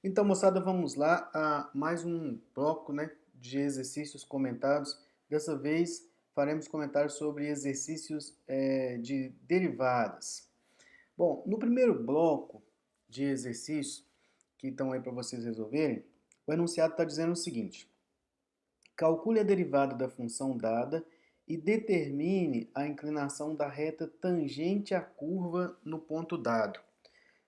Então, moçada, vamos lá a mais um bloco, né, de exercícios comentados. Dessa vez faremos comentários sobre exercícios de derivadas. Bom, no primeiro bloco de exercícios que estão aí para vocês resolverem, o enunciado está dizendo o seguinte: calcule a derivada da função dada e determine a inclinação da reta tangente à curva no ponto dado,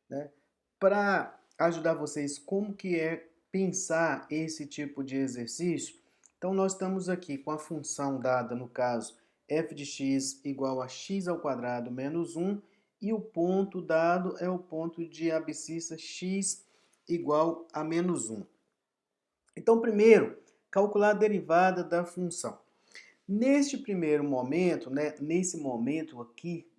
né? Para ajudar vocês como que é pensar esse tipo de exercício, então nós estamos aqui com a função dada, no caso, f de x igual a x ao quadrado menos 1, e o ponto dado é o ponto de abscissa x igual a menos 1. Então, primeiro, calcular a derivada da função. Neste primeiro momento, né, nesse momento aqui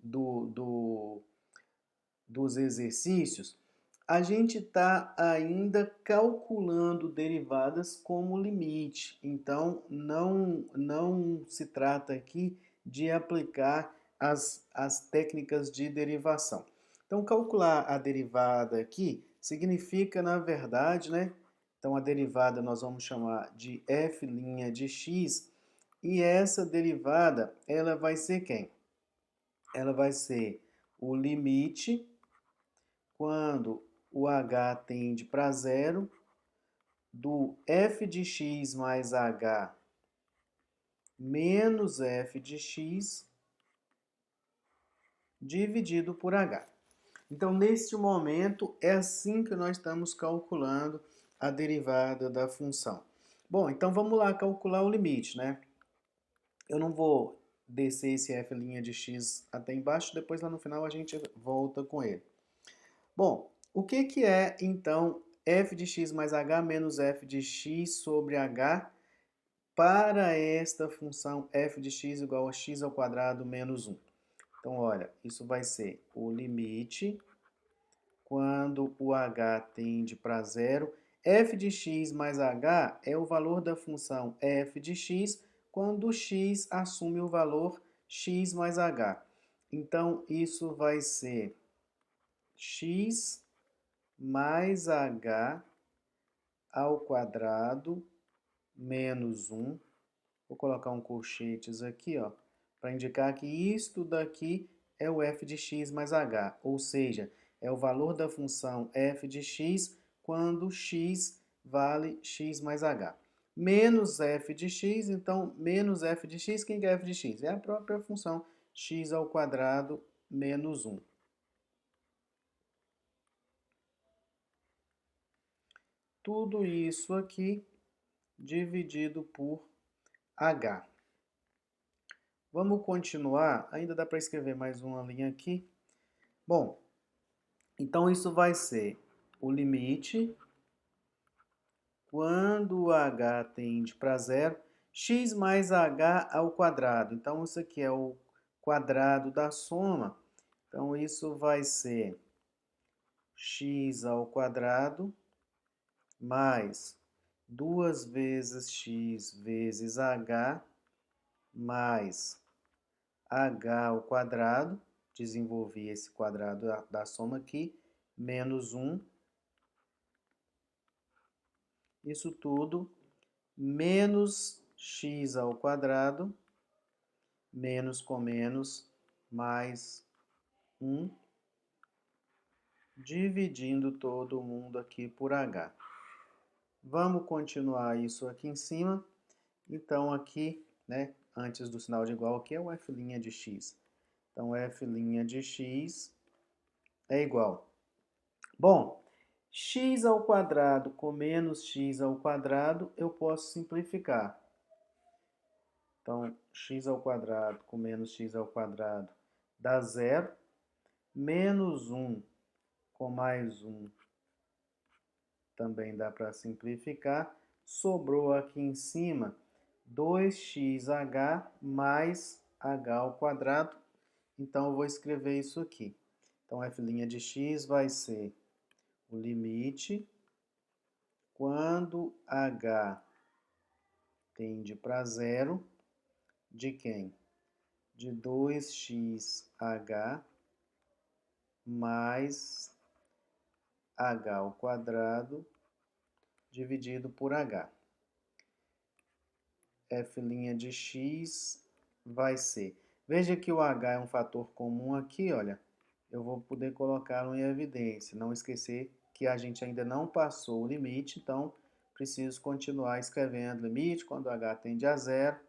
dos exercícios, a gente está ainda calculando derivadas como limite. Então, não se trata aqui de aplicar as técnicas de derivação. Então, calcular a derivada aqui significa, na verdade, né? Então, a derivada nós vamos chamar de f' de x, e essa derivada, ela vai ser quem? Ela vai ser o limite quando o h tende para zero do f de x mais h menos f de x dividido por h. Então, neste momento, é assim que nós estamos calculando a derivada da função. Bom, então vamos lá calcular o limite, né? Eu não vou descer esse f' de x até embaixo, depois lá no final a gente volta com ele. Bom, o que é, então, f de x mais h menos f de x sobre h para esta função f de x igual a x ao quadrado menos 1? Então, olha, isso vai ser o limite quando o h tende para zero. F de x mais h é o valor da função f de x quando o x assume o valor x mais h. Então, isso vai ser x mais h ao quadrado menos 1. Vou colocar um colchetes aqui, ó, para indicar que isto daqui é o f de x mais h, ou seja, é o valor da função f de x quando x vale x mais h. Menos f de x, então, menos f de x, quem que é f de x? É a própria função x ao quadrado menos 1. Tudo isso aqui dividido por h. Vamos continuar, ainda dá para escrever mais uma linha aqui. Bom, então isso vai ser o limite quando o h tende para zero, x mais h ao quadrado. Então isso aqui é o quadrado da soma. Então isso vai ser x ao quadrado mais 2 vezes x vezes h mais h ao quadrado, desenvolvi esse quadrado da soma aqui, menos 1, isso tudo, menos x ao quadrado, menos com menos, mais 1, dividindo todo mundo aqui por h. Vamos continuar isso aqui em cima. Então, aqui, né, antes do sinal de igual, aqui é o f' de x. Então, f' de x é igual. Bom, x ao quadrado com menos x ao quadrado, eu posso simplificar. Então, x ao quadrado com menos x ao quadrado dá zero. Menos 1 com mais 1 também dá para simplificar. Sobrou aqui em cima 2xh mais h ao quadrado. Então, eu vou escrever isso aqui. Então, f' de x vai ser o limite quando h tende para zero, de quem? De 2xh mais h ao quadrado dividido por h. F' de x vai ser... Veja que o h é um fator comum aqui, olha. Eu vou poder colocá-lo em evidência. Não esquecer que a gente ainda não passou o limite, então preciso continuar escrevendo limite quando h tende a zero.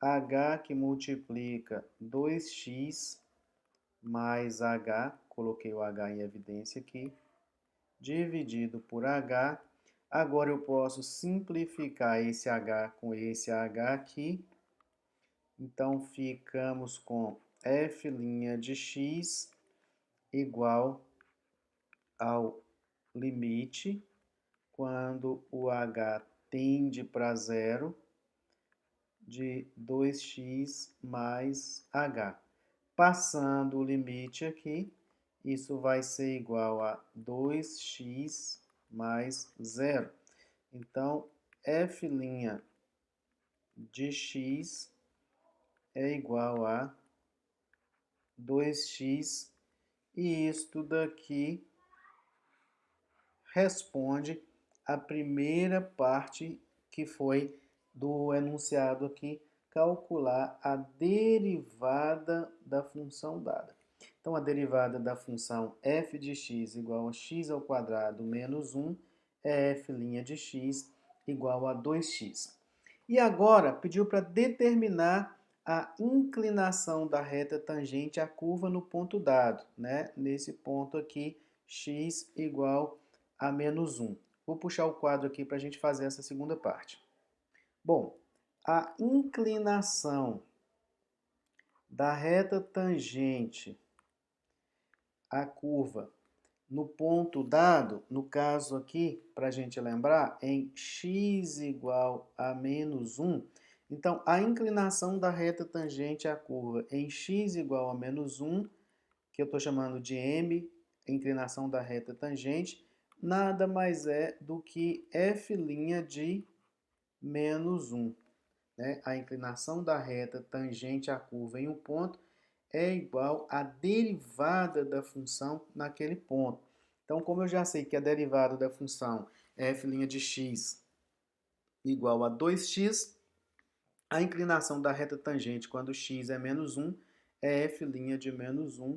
H que multiplica 2x mais h, coloquei o h em evidência aqui, dividido por h. Agora eu posso simplificar esse h com esse h aqui. Então, ficamos com f' de x igual ao limite, quando o h tende para zero, de 2x mais h. Passando o limite aqui, isso vai ser igual a 2x mais zero. Então, f' de x é igual a 2x, e isto daqui responde a primeira parte que foi do enunciado aqui, calcular a derivada da função dada. Então, a derivada da função f de x igual a x ao quadrado menos 1 é f' de x igual a 2x. E agora, pediu para determinar a inclinação da reta tangente à curva no ponto dado, né? Nesse ponto aqui, x igual a menos 1. Vou puxar o quadro aqui para a gente fazer essa segunda parte. Bom, a inclinação da reta tangente à curva no ponto dado, no caso aqui, para a gente lembrar, em x igual a menos 1, então a inclinação da reta tangente à curva em x igual a menos 1, que eu estou chamando de m, inclinação da reta tangente, nada mais é do que f' de menos 1. Né? A inclinação da reta tangente à curva em um ponto é igual à derivada da função naquele ponto. Então, como eu já sei que a derivada da função f' de x igual a 2x, a inclinação da reta tangente quando x é menos 1 é f' de menos 1,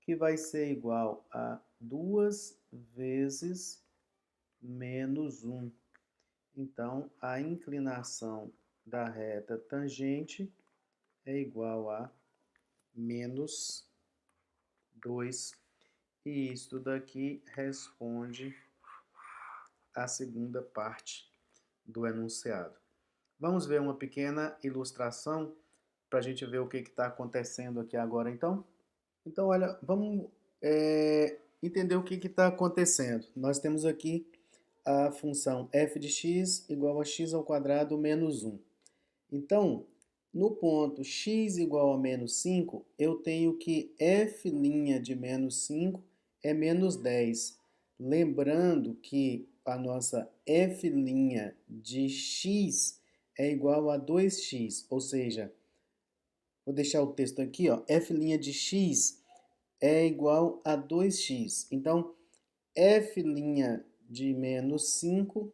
que vai ser igual a 2 vezes menos 1. Então, a inclinação da reta tangente é igual a menos 2. E isto daqui responde à segunda parte do enunciado. Vamos ver uma pequena ilustração para a gente ver o que está acontecendo aqui agora, então? Então, olha, vamos entender o que está acontecendo. Nós temos aqui a função f de x igual a x ao quadrado menos 1. Então, no ponto x igual a menos 5, eu tenho que f' de menos 5 é menos 10. Lembrando que a nossa f' de x é igual a 2x, ou seja, vou deixar o texto aqui, ó, f' de x é igual a 2x. Então, f' de menos 5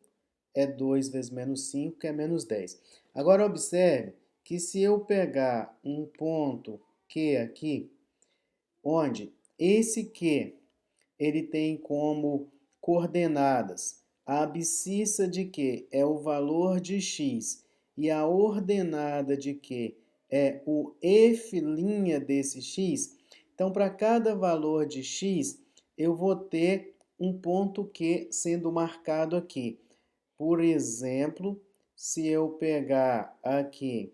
é 2 vezes menos 5, que é menos 10. Agora, observe que se eu pegar um ponto Q aqui, onde esse Q ele tem como coordenadas a abscissa de Q é o valor de x e a ordenada de Q é o f' desse x, então, para cada valor de x, eu vou ter um ponto Q sendo marcado aqui. Por exemplo, se eu pegar aqui,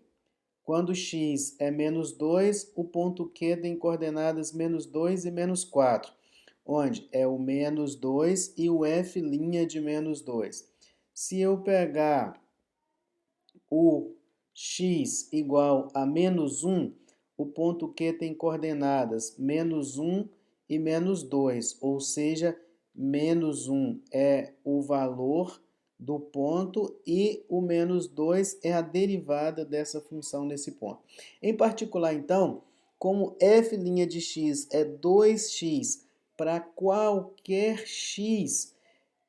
quando x é menos 2, o ponto Q tem coordenadas menos 2 e menos 4, onde é o menos 2 e o f' de menos 2. Se eu pegar o x igual a menos 1, o ponto Q tem coordenadas menos 1 e menos 2, ou seja, menos 1 é o valor do ponto e o menos 2 é a derivada dessa função nesse ponto. Em particular, então, como f' de x é 2x para qualquer x,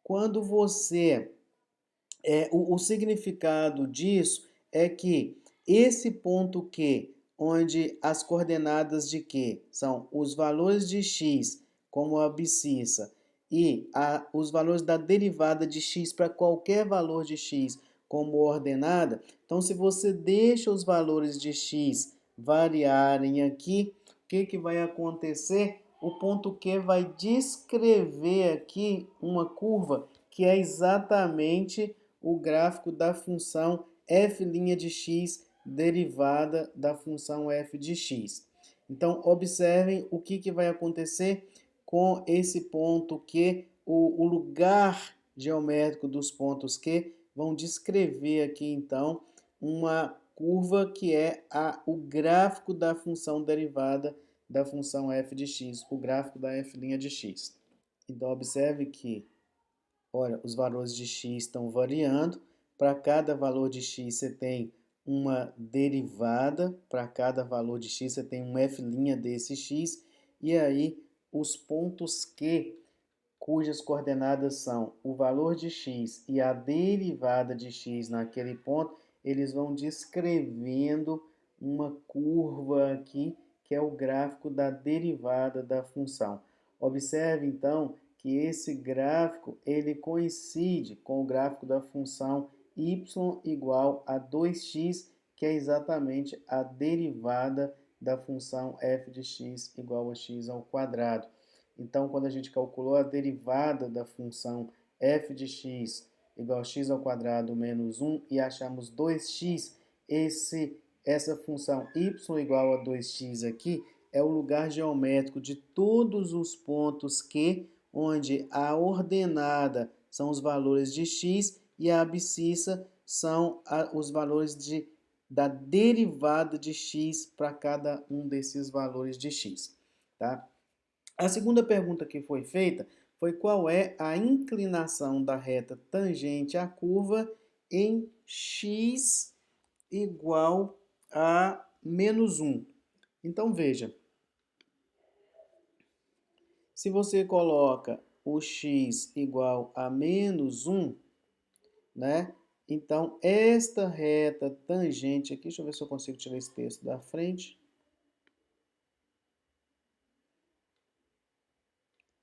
quando você O significado disso é que esse ponto Q, onde as coordenadas de Q são os valores de x como a abscissa e os valores da derivada de x para qualquer valor de x como ordenada, então se você deixa os valores de x variarem aqui, o que vai acontecer? O ponto Q vai descrever aqui uma curva que é exatamente o gráfico da função f' de x derivada da função f de x. Então, observem o que vai acontecer com esse ponto Q, o lugar geométrico dos pontos Q vão descrever aqui, então, uma curva que é o gráfico da função derivada da função f de x, o gráfico da f' de x. Então, observe que olha, os valores de x estão variando. Para cada valor de x você tem uma derivada. Para cada valor de x você tem um f' desse x. E aí os pontos Q, cujas coordenadas são o valor de x e a derivada de x naquele ponto, eles vão descrevendo uma curva aqui, que é o gráfico da derivada da função. Observe, então, que esse gráfico ele coincide com o gráfico da função y igual a 2x, que é exatamente a derivada da função f de x igual a x ao quadrado. Então, quando a gente calculou a derivada da função f de x igual a x ao quadrado menos 1 e achamos 2x, essa função y igual a 2x aqui é o lugar geométrico de todos os pontos Q, onde a ordenada são os valores de x e a abscissa são os valores da derivada de x para cada um desses valores de x. Tá? A segunda pergunta que foi feita foi qual é a inclinação da reta tangente à curva em x igual a menos 1. Então, veja, se você coloca o x igual a menos 1, né? Então, esta reta tangente aqui, deixa eu ver se eu consigo tirar esse texto da frente.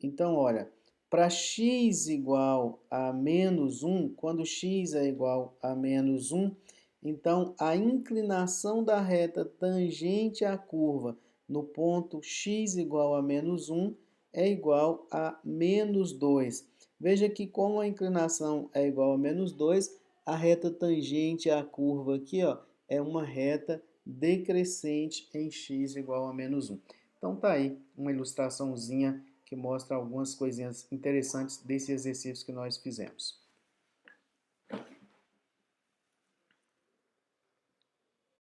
Então, olha, para x igual a menos 1, quando x é igual a menos 1, então a inclinação da reta tangente à curva no ponto x igual a menos 1 é igual a menos 2. Veja que como a inclinação é igual a menos 2, a reta tangente à curva aqui, ó, é uma reta decrescente em x igual a menos 1. Então tá aí uma ilustraçãozinha que mostra algumas coisinhas interessantes desse exercício que nós fizemos.